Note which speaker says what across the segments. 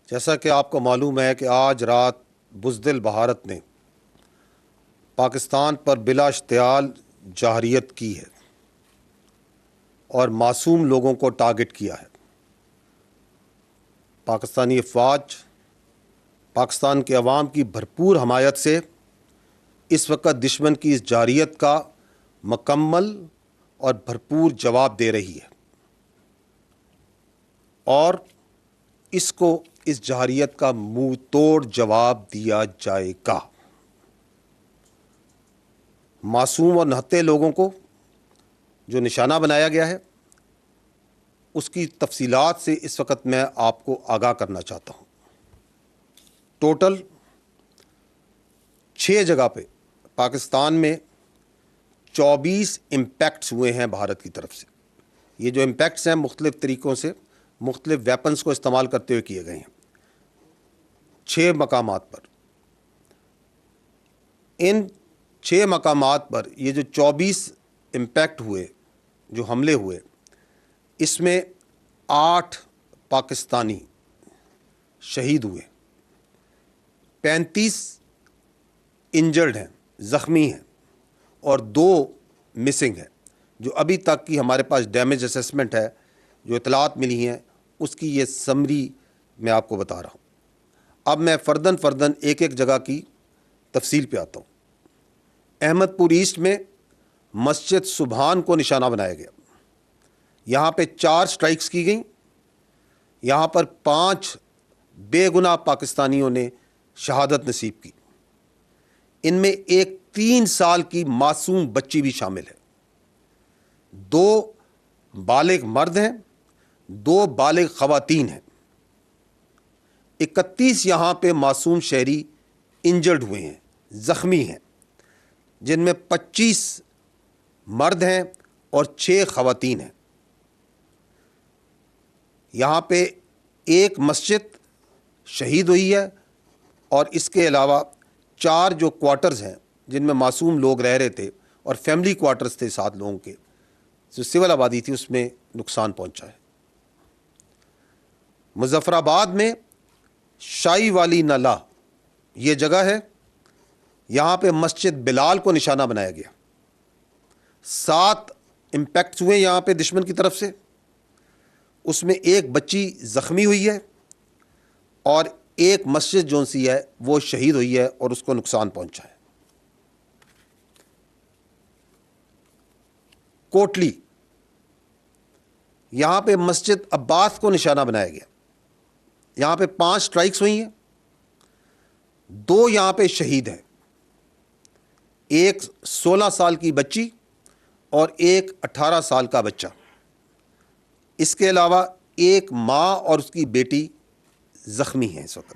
Speaker 1: جیسا کہ آپ کو معلوم ہے کہ آج رات بزدل بھارت نے پاکستان پر بلا اشتعال جارحیت کی ہے اور معصوم لوگوں کو ٹارگٹ کیا ہے۔ پاکستانی افواج پاکستان کے عوام کی بھرپور حمایت سے اس وقت دشمن کی اس جارحیت کا مکمل اور بھرپور جواب دے رہی ہے اور اس جارحیت کا منہ توڑ جواب دیا جائے گا۔ معصوم اور نہتے لوگوں کو جو نشانہ بنایا گیا ہے اس کی تفصیلات سے اس وقت میں آپ کو آگاہ کرنا چاہتا ہوں۔ ٹوٹل 6 جگہ پہ پاکستان میں 24 امپیکٹس ہوئے ہیں بھارت کی طرف سے۔ یہ جو امپیکٹس ہیں مختلف طریقوں سے مختلف ویپنز کو استعمال کرتے ہوئے کیے گئے ہیں 6 مقامات پر۔ ان 6 مقامات پر یہ جو 24 امپیکٹ ہوئے، جو حملے ہوئے، اس میں 8 پاکستانی شہید ہوئے، 35 انجرڈ ہیں، زخمی ہیں، اور 2 مسنگ ہیں۔ جو ابھی تک کی ہمارے پاس ڈیمیج اسیسمنٹ ہے، جو اطلاعات ملی ہیں، اس کی یہ سمری میں آپ کو بتا رہا ہوں۔ اب میں فرداً ایک ایک جگہ کی تفصیل پہ آتا ہوں۔ احمد پور ایسٹ میں مسجد سبحان کو نشانہ بنایا گیا۔ یہاں پہ 4 سٹرائکس کی گئیں۔ یہاں پر 5 بے گناہ پاکستانیوں نے شہادت نصیب کی۔ ان میں ایک 3 سال کی معصوم بچی بھی شامل ہے۔ 2 بالغ مرد ہیں، 2 بالغ خواتین ہیں۔ 31 یہاں پہ معصوم شہری انجرڈ ہوئے ہیں، زخمی ہیں، جن میں 25 مرد ہیں اور 6 خواتین ہیں۔ یہاں پہ ایک مسجد شہید ہوئی ہے اور اس کے علاوہ 4 جو کوارٹرز ہیں جن میں معصوم لوگ رہ رہے تھے اور فیملی کوارٹرز تھے 7 لوگوں کے، جو سول آبادی تھی، اس میں نقصان پہنچا ہے۔ مظفر آباد میں شائی والی نالہ یہ جگہ ہے، یہاں پہ مسجد بلال کو نشانہ بنایا گیا۔ 7 امپیکٹس ہوئے یہاں پہ دشمن کی طرف سے، اس میں ایک بچی زخمی ہوئی ہے اور ایک مسجد جو سی ہے وہ شہید ہوئی ہے اور اس کو نقصان پہنچا ہے۔ کوٹلی، یہاں پہ مسجد عباس کو نشانہ بنایا گیا۔ یہاں پہ 5 سٹرائکس ہوئی ہیں، 2 یہاں پہ شہید ہیں، ایک 16 سال کی بچی اور ایک 18 سال کا بچہ۔ اس کے علاوہ ایک ماں اور اس کی بیٹی زخمی ہیں اس وقت۔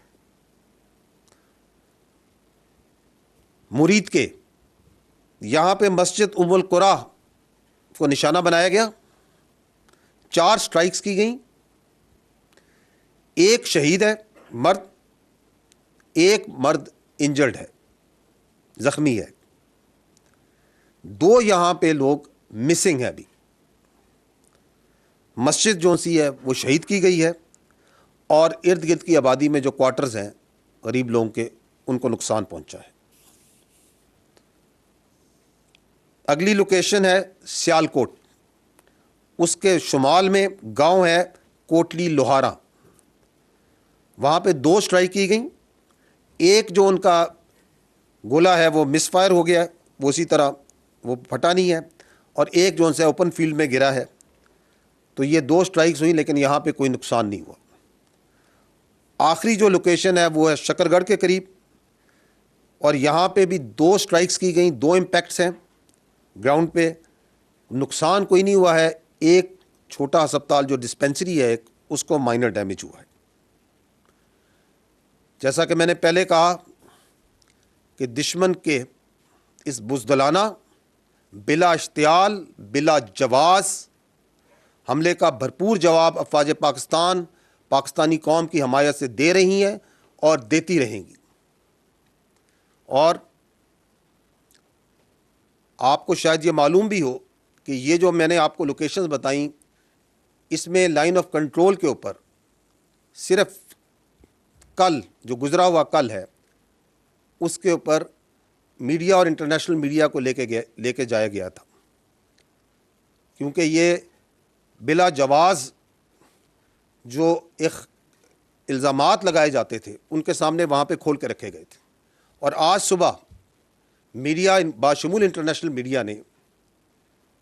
Speaker 1: مرید کے، یہاں پہ مسجد ام القریٰ کو نشانہ بنایا گیا، 4 سٹرائکس کی گئیں، ایک شہید ہے مرد، ایک مرد انجرڈ ہے، زخمی ہے، 2 یہاں پہ لوگ مسنگ ہیں ابھی۔ مسجد جو سی ہے وہ شہید کی گئی ہے اور ارد گرد کی آبادی میں جو کوارٹرز ہیں غریب لوگوں کے، ان کو نقصان پہنچا ہے۔ اگلی لوکیشن ہے سیالکوٹ، اس کے شمال میں گاؤں ہے کوٹلی لوہارا، وہاں پہ 2 سٹرائک کی گئیں، ایک جو ان کا گولا ہے وہ مس فائر ہو گیا ہے، وہ اسی طرح وہ پھٹا نہیں ہے، اور ایک جو ان سے اوپن فیلڈ میں گرا ہے۔ تو یہ 2 سٹرائکس ہوئیں لیکن یہاں پہ کوئی نقصان نہیں ہوا۔ آخری جو لوکیشن ہے وہ ہے شکر گڑھ کے قریب، اور یہاں پہ بھی 2 سٹرائکس کی گئیں، 2 امپیکٹس ہیں گراؤنڈ پہ، نقصان کوئی نہیں ہوا ہے۔ ایک چھوٹا ہسپتال جو ڈسپینسری ہے ایک، اس کو مائنر ڈیمیج ہوا ہے۔ جیسا کہ میں نے پہلے کہا کہ دشمن کے اس بزدلانہ، بلا اشتعال، بلا جواز حملے کا بھرپور جواب افواج پاکستان پاکستانی قوم کی حمایت سے دے رہی ہیں اور دیتی رہیں گی۔ اور آپ کو شاید یہ معلوم بھی ہو کہ یہ جو میں نے آپ کو لوکیشنز بتائیں، اس میں لائن آف کنٹرول کے اوپر صرف کل جو گزرا ہوا کل ہے اس کے اوپر میڈیا اور انٹرنیشنل میڈیا کو لے کے جایا گیا تھا، کیونکہ یہ بلا جواز جو الزامات لگائے جاتے تھے ان کے سامنے وہاں پہ کھول کے رکھے گئے تھے۔ اور آج صبح میڈیا باشمول انٹرنیشنل میڈیا نے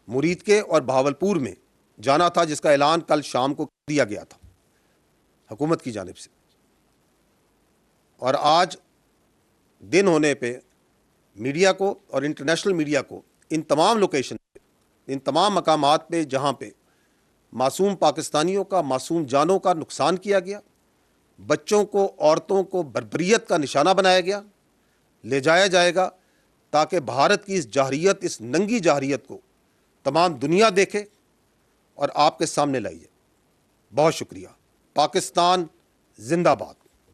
Speaker 1: مرید کے اور بہاولپور میں جانا تھا، جس کا اعلان کل شام کو دیا گیا تھا حکومت کی جانب سے، اور آج دن ہونے پہ میڈیا کو اور انٹرنیشنل میڈیا کو ان تمام لوکیشن پہ، ان تمام مقامات پہ جہاں پہ معصوم پاکستانیوں کا، معصوم جانوں کا نقصان کیا گیا، بچوں کو، عورتوں کو بربریت کا نشانہ بنایا گیا، لے جایا جائے گا، تاکہ بھارت کی اس جارحیت، اس ننگی جارحیت کو تمام دنیا دیکھے اور آپ کے سامنے لائیے۔ بہت شکریہ۔ پاکستان زندہ باد۔